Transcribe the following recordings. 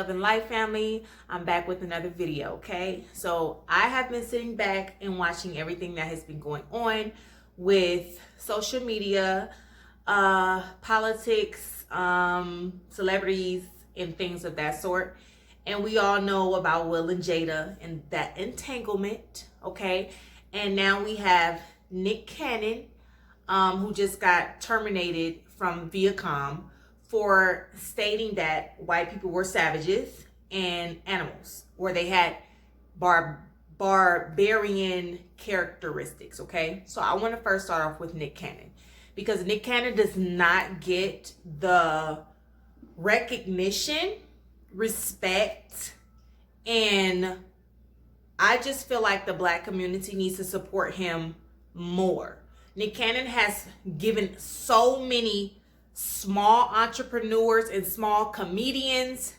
Love and Life family. I'm back with another video, okay? So I have been sitting back and watching everything that has been going on with social media, politics, celebrities, and things of that sort. And we all know about Will and Jada and that entanglement, okay? And now we have Nick Cannon, who just got terminated from Viacom for stating that white people were savages and animals, or they had barbarian characteristics, okay? So I want to first start off with Nick Cannon, because Nick Cannon does not get the recognition, respect, and I just feel like the black community needs to support him more. Nick Cannon has given so many small entrepreneurs and small comedians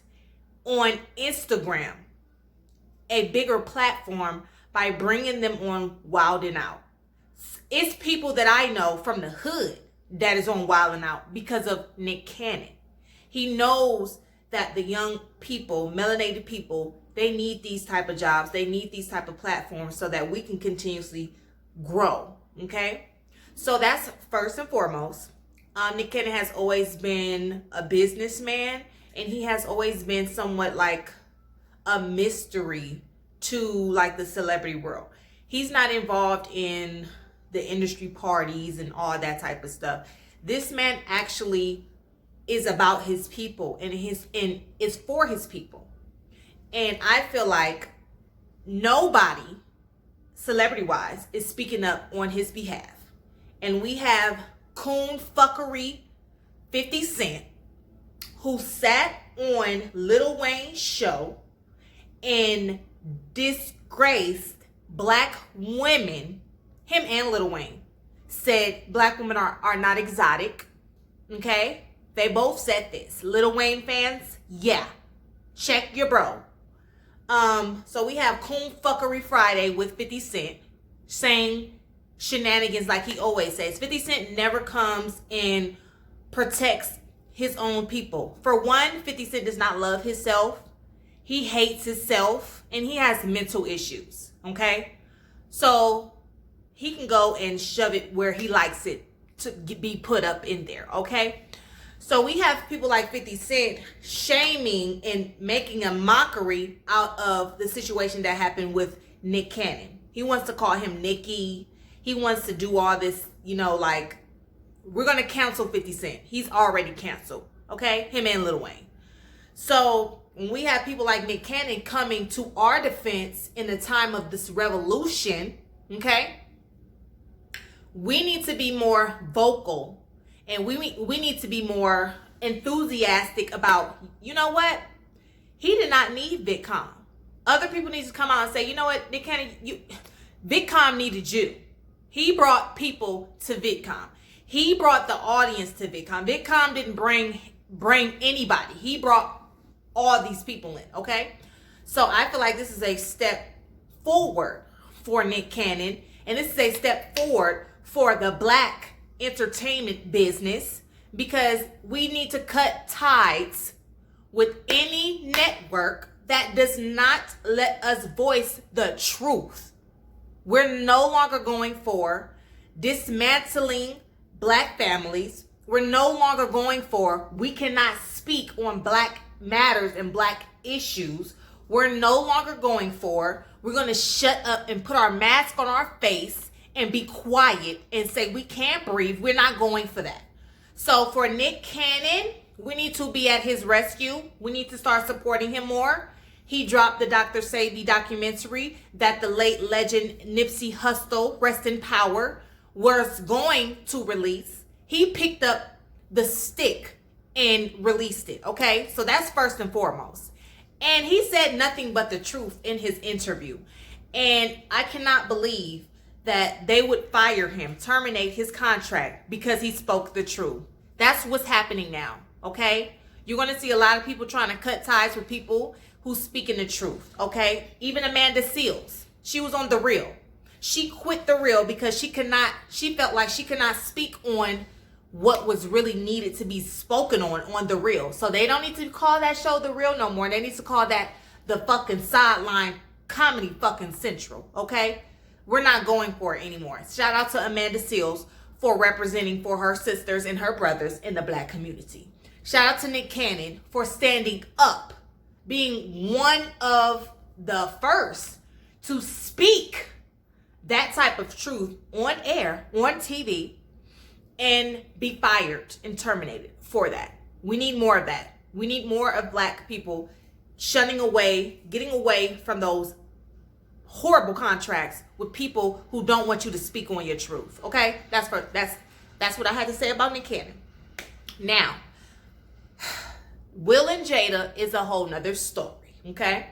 on Instagram a bigger platform by bringing them on Wild 'N Out. It's people that I know from the hood that is on Wild 'N Out because of Nick Cannon. He knows that the young people, melanated people, they need these type of jobs. They need these type of platforms so that we can continuously grow, okay? So that's first and foremost. Nick Cannon has always been a businessman, and he has always been somewhat like a mystery to like the celebrity world. He's not involved in the industry parties and all that type of stuff. This man actually is about his people and is for his people. And I feel like nobody, celebrity-wise, is speaking up on his behalf. And we have coon fuckery 50 Cent, who sat on Lil Wayne's show and disgraced black women. Him and Lil Wayne said black women are not exotic, okay? They both said this. Lil Wayne fans, yeah, check your bro. So we have Coon Fuckery Friday with 50 Cent saying shenanigans like he always says. 50 Cent never comes and protects his own people. For one, 50 Cent does not love himself. He hates himself, and he has mental issues, okay? So he can go and shove it where he likes it to be put up in there, okay? So we have people like 50 Cent shaming and making a mockery out of the situation that happened with Nick Cannon. He wants to call him Nicky. He wants to do all this, you know, like, we're going to cancel 50 Cent. He's already canceled, okay? Him and Lil Wayne. So when we have people like Nick Cannon coming to our defense in the time of this revolution, okay, we need to be more vocal, and we need to be more enthusiastic about, you know what? He did not need VidCom. Other people need to come out and say, you know what, Nick Cannon, VidCom needed you. He brought people to VidCom. He brought the audience to VidCom. VidCom didn't bring anybody. He brought all these people in, okay? So I feel like this is a step forward for Nick Cannon, and this is a step forward for the black entertainment business, because we need to cut ties with any network that does not let us voice the truth. We're no longer going for dismantling black families. We're no longer going for, we cannot speak on black matters and black issues. We're no longer going for, we're going to shut up and put our mask on our face and be quiet and say we can't breathe. We're not going for that. So for Nick Cannon, we need to be at his rescue. We need to start supporting him more. He dropped the Dr. Sebi documentary that the late legend Nipsey Hussle, rest in power, was going to release. He picked up the stick and released it, okay? So that's first and foremost. And he said nothing but the truth in his interview. And I cannot believe that they would fire him, terminate his contract because he spoke the truth. That's what's happening now, okay? You're going to see a lot of people trying to cut ties with people who's speaking the truth, okay? Even Amanda Seals, she was on The Real. She quit The Real because she felt like she could not speak on what was really needed to be spoken on The Real. So they don't need to call that show The Real no more. They need to call that the fucking Sideline Comedy fucking Central, okay? We're not going for it anymore. Shout out to Amanda Seales for representing for her sisters and her brothers in the black community. Shout out to Nick Cannon for standing up, being one of the first to speak that type of truth on air, on TV, and be fired and terminated for that. We need more of that. We need more of black people shunning away, getting away from those horrible contracts with people who don't want you to speak on your truth. Okay? That's what I had to say about Nick Cannon. Now, Will and Jada is a whole nother story. Okay?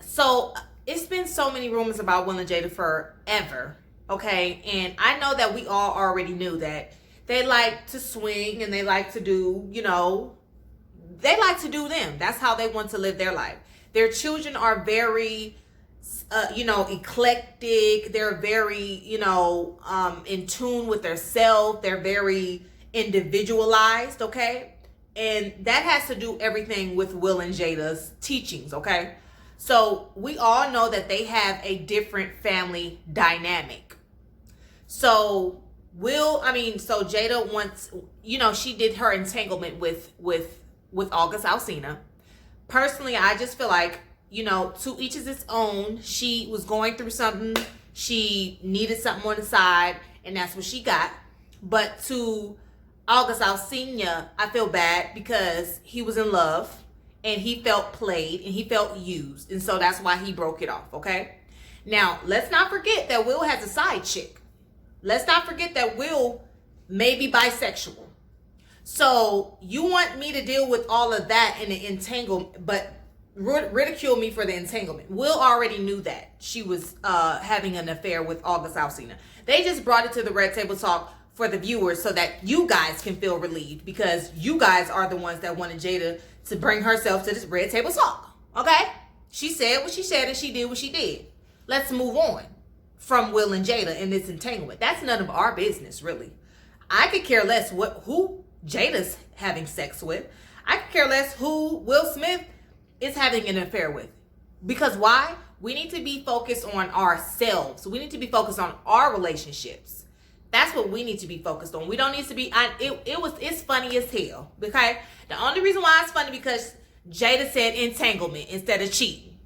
So it's been so many rumors about Will and Jada forever. Okay? And I know that we all already knew that they like to swing and they like to do, they like to do them. That's how they want to live their life. Their children are very, eclectic. They're very, in tune with their self. They're very individualized, okay? And that has to do everything with Will and Jada's teachings, okay? So we all know that they have a different family dynamic. So Jada wants, she did her entanglement with August Alsina. Personally, I just feel like, to each is its own. She was going through something. She needed something on the side, and that's what she got. But to August Alsina, I feel bad because he was in love, and he felt played, and he felt used. And so that's why he broke it off, okay? Now, let's not forget that Will has a side chick. Let's not forget that Will may be bisexual. So you want me to deal with all of that in the entanglement, but ridicule me for the entanglement. Will already knew that she was having an affair with August Alsina. They just brought it to the Red Table Talk for the viewers so that you guys can feel relieved, because you guys are the ones that wanted Jada to bring herself to this Red Table Talk. Okay? She said what she said and she did what she did. Let's move on from Will and Jada in this entanglement. That's none of our business, really. I could care less who Jada's having sex with. I could care less who Will Smith is having an affair with. Because why? We need to be focused on ourselves. We need to be focused on our relationships. That's what we need to be focused on. We don't need to be, it's funny as hell. Okay? The only reason why it's funny because Jada said entanglement instead of cheating.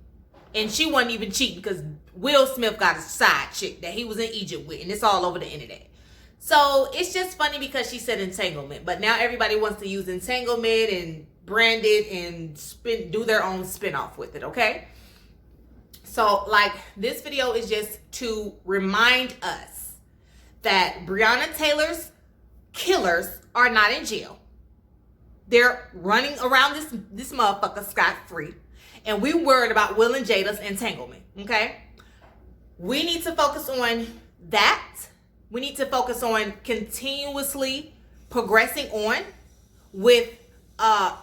And she wasn't even cheating because Will Smith got a side chick that he was in Egypt with. And it's all over the internet. So it's just funny because she said entanglement. But now everybody wants to use entanglement and brand it and do their own spin-off with it, okay? So, this video is just to remind us that Breonna Taylor's killers are not in jail. They're running around this motherfucker scot-free. And we worried about Will and Jada's entanglement, okay? We need to focus on that. We need to focus on continuously progressing on with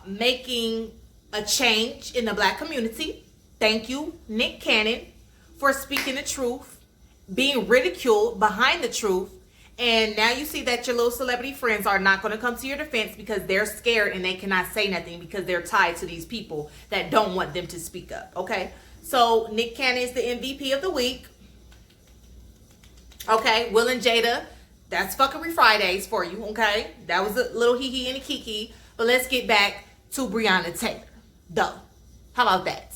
making a change in the black community. Thank you, Nick Cannon, for speaking the truth, being ridiculed behind the truth. And now you see that your little celebrity friends are not going to come to your defense because they're scared and they cannot say nothing because they're tied to these people that don't want them to speak up. Okay. So Nick Cannon is the MVP of the week. Okay. Will and Jada, that's fuckery Fridays for you. Okay. That was a little hee hee and a kiki. But let's get back to Breonna Taylor. Duh. How about that?